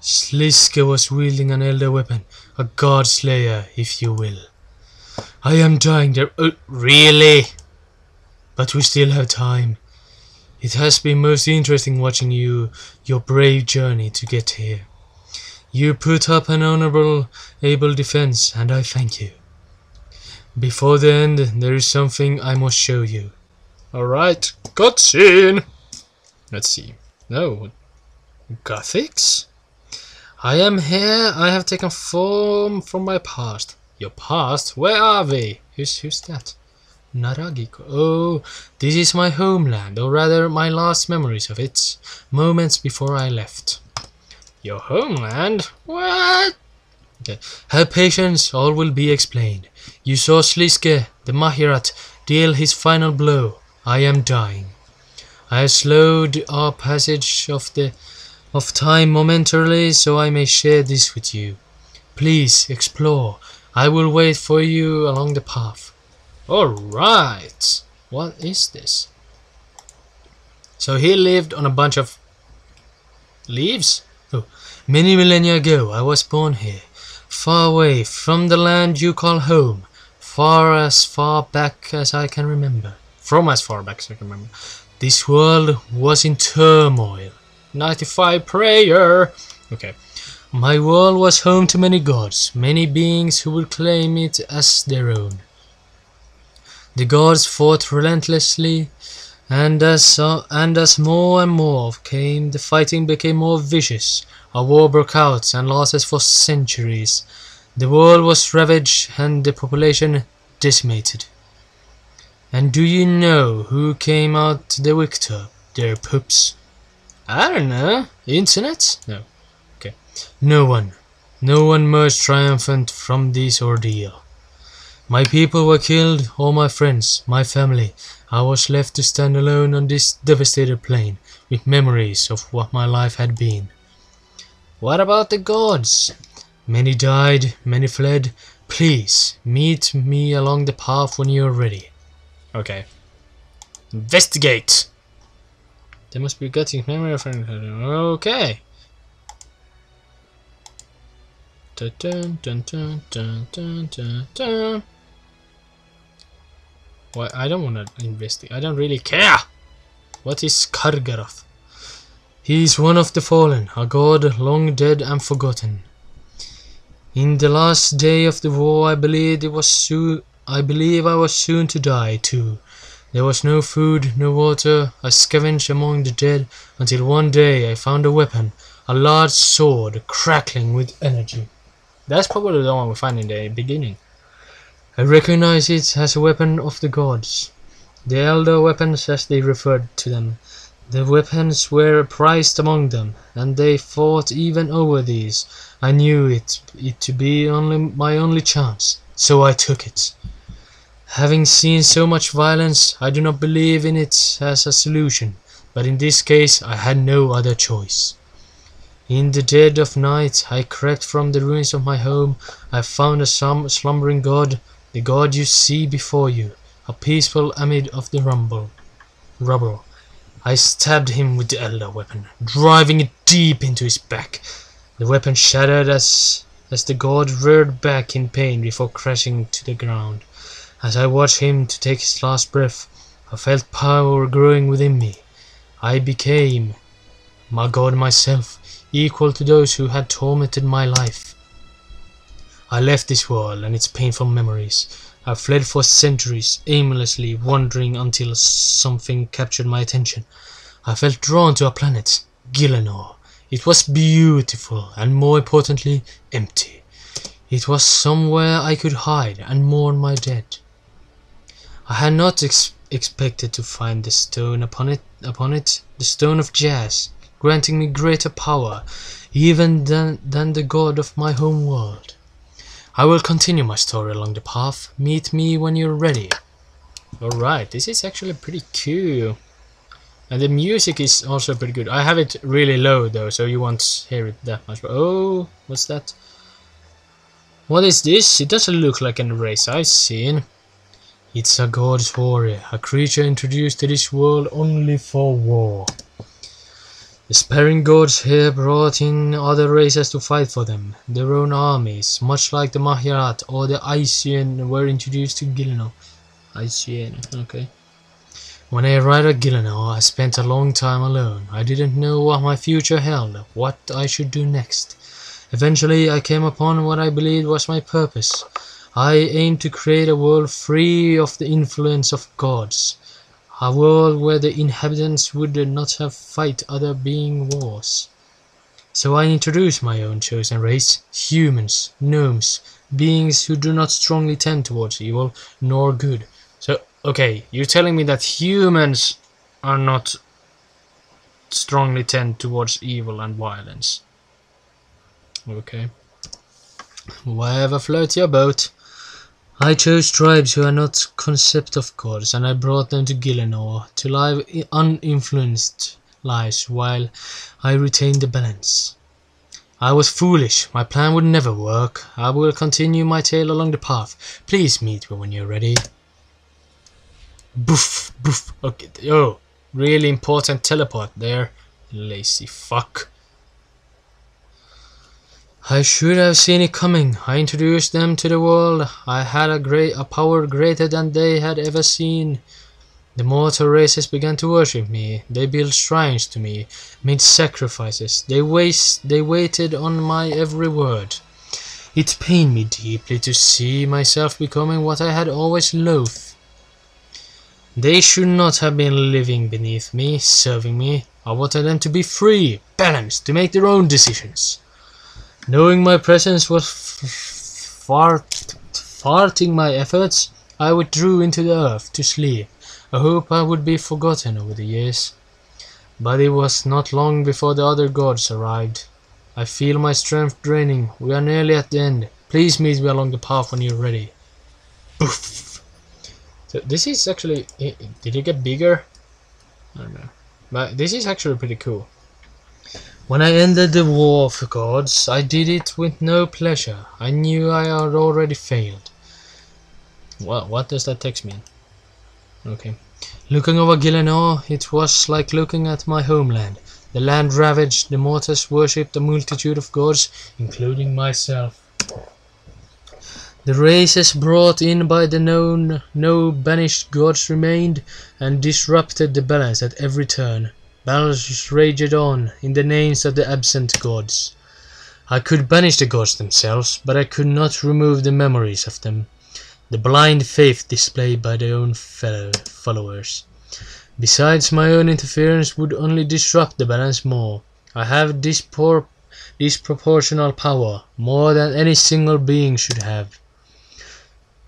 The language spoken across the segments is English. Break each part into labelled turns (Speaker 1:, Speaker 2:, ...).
Speaker 1: Sliske was wielding an elder weapon, a god slayer, if you will. I am dying there. Oh, really? But we still have time. It has been most interesting watching your brave journey to get here. You put up an honorable, able defense, and I thank you. Before the end, there is something I must show you. Alright, cutscene! Let's see. No. Gothics? I am here. I have taken form from my past. Your past? Where are they? Who's that? Naragiko. Oh, this is my homeland, or rather my last memories of it, moments before I left. Your homeland? What? Okay. Have patience, all will be explained. You saw Sliske, the Mahirat, deal his final blow. I am dying. I have slowed our passage of time momentarily, so I may share this with you. Please explore. I will wait for you along the path. Alright. What is this? So he lived on a bunch of leaves? Oh. Many millennia ago I was born here, far away from the land you call home, as far back as I can remember. From as far back as I can remember. This world was in turmoil. 95 prayer. Okay. My world was home to many gods, many beings who would claim it as their own. The gods fought relentlessly, and as more and more came, the fighting became more vicious. A war broke out and lasted for centuries. The world was ravaged and the population decimated. And do you know who came out the victor, their pups? I don't know. Internet? No. Okay. No one. No one emerged triumphant from this ordeal. My people were killed, all my friends, my family. I was left to stand alone on this devastated plain, with memories of what my life had been. What about the gods? Many died, many fled. Please, meet me along the path when you are ready. Okay. Investigate! They must be getting memory of... Okay. Dun, dun, dun, dun, dun, dun, dun, dun. Why? I don't want to investigate. I don't really care. What is Kargaroth? He is one of the fallen, a god long dead and forgotten. In the last day of the war, I believe I was soon to die too. There was no food, no water. I scavenged among the dead until one day I found a weapon, a large sword crackling with energy. That's probably the one we find in the beginning. I recognize it as a weapon of the gods. The elder weapons, as they referred to them. The weapons were prized among them, and they fought even over these. I knew it to be my only chance, so I took it. Having seen so much violence, I do not believe in it as a solution, but in this case I had no other choice. In the dead of night, I crept from the ruins of my home. I found a slumbering god, the god you see before you, a peaceful amid of the rubble. I stabbed him with the elder weapon, driving it deep into his back. The weapon shattered as the god reared back in pain before crashing to the ground. As I watched him to take his last breath, I felt power growing within me. I became my god myself, equal to those who had tormented my life. I left this world and its painful memories. I fled for centuries, aimlessly wandering until something captured my attention. I felt drawn to a planet, Gielinor. It was beautiful and, more importantly, empty. It was somewhere I could hide and mourn my dead. I had not expected to find the stone upon it, the stone of Jazz, granting me greater power even than the god of my home world. I will continue my story along the path. Meet me when you're ready. Alright, this is actually pretty cool. And the music is also pretty good. I have it really low though, so you won't hear it that much. But oh, what's that? What is this? It doesn't look like an race I've seen. It's a god's warrior, a creature introduced to this world only for war. The sparing gods here brought in other races to fight for them, their own armies, much like the Mahirat or the Aisyen were introduced to Gileno. Aisyen, okay. When I arrived at Gileno, I spent a long time alone. I didn't know what my future held, what I should do next. Eventually, I came upon what I believed was my purpose. I aimed to create a world free of the influence of gods. A world where the inhabitants would not have fight other being wars. So I introduced my own chosen race, humans, gnomes, beings who do not strongly tend towards evil nor good. So, okay, you're telling me that humans are not strongly tend towards evil and violence. Okay. Whatever floats your boat. I chose tribes who are not concept of gods, and I brought them to Gileno to live uninfluenced lives while I retained the balance. I was foolish. My plan would never work. I will continue my tale along the path. Please meet me when you're ready. Boof, boof. Okay, oh, really important teleport there. Lazy fuck. I should have seen it coming. I introduced them to the world. I had a power greater than they had ever seen. The mortal races began to worship me. They built shrines to me, made sacrifices. They waited on my every word. It pained me deeply to see myself becoming what I had always loathed. They should not have been living beneath me, serving me. I wanted them to be free, balanced, to make their own decisions. Knowing my presence was thwarting my efforts, I withdrew into the earth to sleep. I hope I would be forgotten over the years. But it was not long before the other gods arrived. I feel my strength draining. We are nearly at the end. Please meet me along the path when you're ready. Poof. So this is actually... Did it get bigger? I don't know. But this is actually pretty cool. When I ended the war of gods, I did it with no pleasure. I knew I had already failed. What does that text mean? Okay. Looking over Gileno, it was like looking at my homeland. The land ravaged, the mortals worshipped a multitude of gods, including myself. The races brought in by the no banished gods remained and disrupted the balance at every turn. Battles raged on in the names of the absent gods. I could banish the gods themselves, but I could not remove the memories of them. The blind faith displayed by their own followers. Besides, my own interference would only disrupt the balance more. I have disproportional power, more than any single being should have.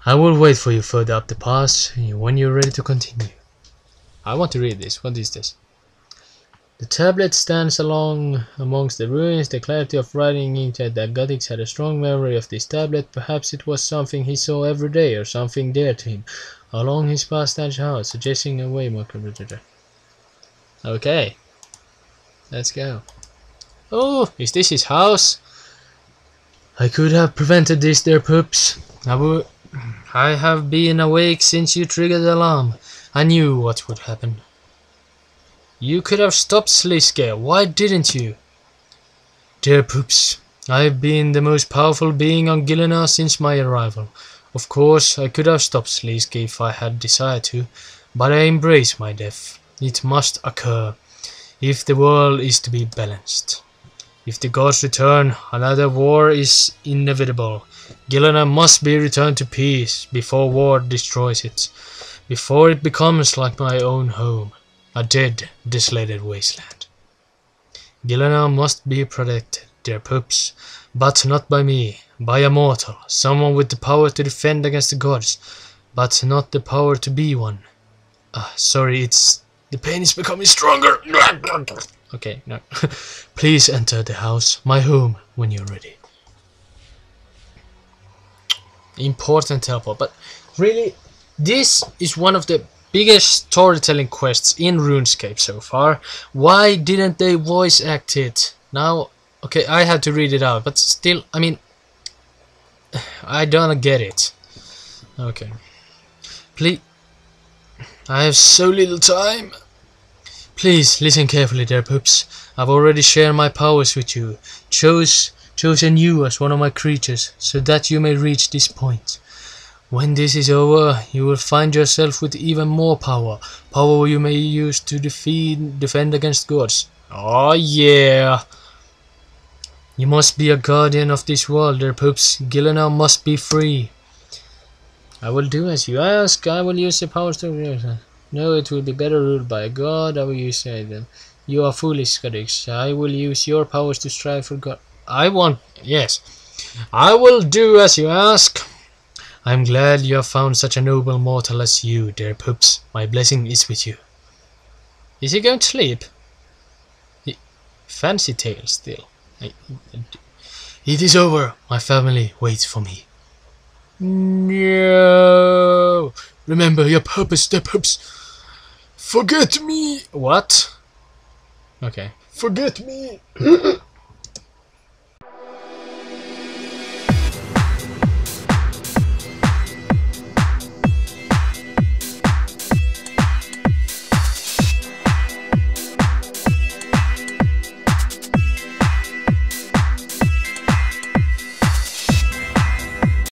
Speaker 1: I will wait for you further up the pass when you're ready to continue. I want to read this. What is this? The tablet stands amongst the ruins. The clarity of writing hinted that Jagex had a strong memory of this tablet. Perhaps it was something he saw every day, or something dear to him, along his past house, suggesting a way more complicated. Okay, let's go. Oh, is this his house? I could have prevented this, dear pups. I have been awake since you triggered the alarm. I knew what would happen. You could have stopped Sleescale. Why didn't you? Dear poops, I've been the most powerful being on Gilena since my arrival. Of course, I could have stopped Sleescale if I had desired to, but I embrace my death. It must occur, if the world is to be balanced. If the gods return, another war is inevitable. Gilena must be returned to peace before war destroys it, before it becomes like my own home. A dead, desolated wasteland. Gilena must be protected, dear pups, but not by me, by a mortal, someone with the power to defend against the gods, but not the power to be one. Sorry, the pain is becoming stronger. Okay, no. Please enter the house, my home, when you're ready. Important teleport, but really, this is one of the biggest storytelling quests in RuneScape so far. Why didn't they voice act it? Now, okay, I had to read it out, but still, I mean, I don't get it. Okay. Please, I have so little time. Please listen carefully there, pups. I've already shared my powers with you, chosen you as one of my creatures, so that you may reach this point. When this is over, you will find yourself with even more power. Power you may use to defend against gods. Oh yeah! You must be a guardian of this world, there, pups. Gillenau must be free. I will do as you ask. I will use the powers to... No, it will be better ruled by a god. I will use them. You are foolish, Jagex. I will use your powers to strive for God. Yes. I will do as you ask. I am glad you have found such a noble mortal as you, dear pups. My blessing is with you. Is he going to sleep? Fancy tale still. It is over. My family waits for me. No. Remember your purpose, dear pups. Forget me. What? Okay. Forget me.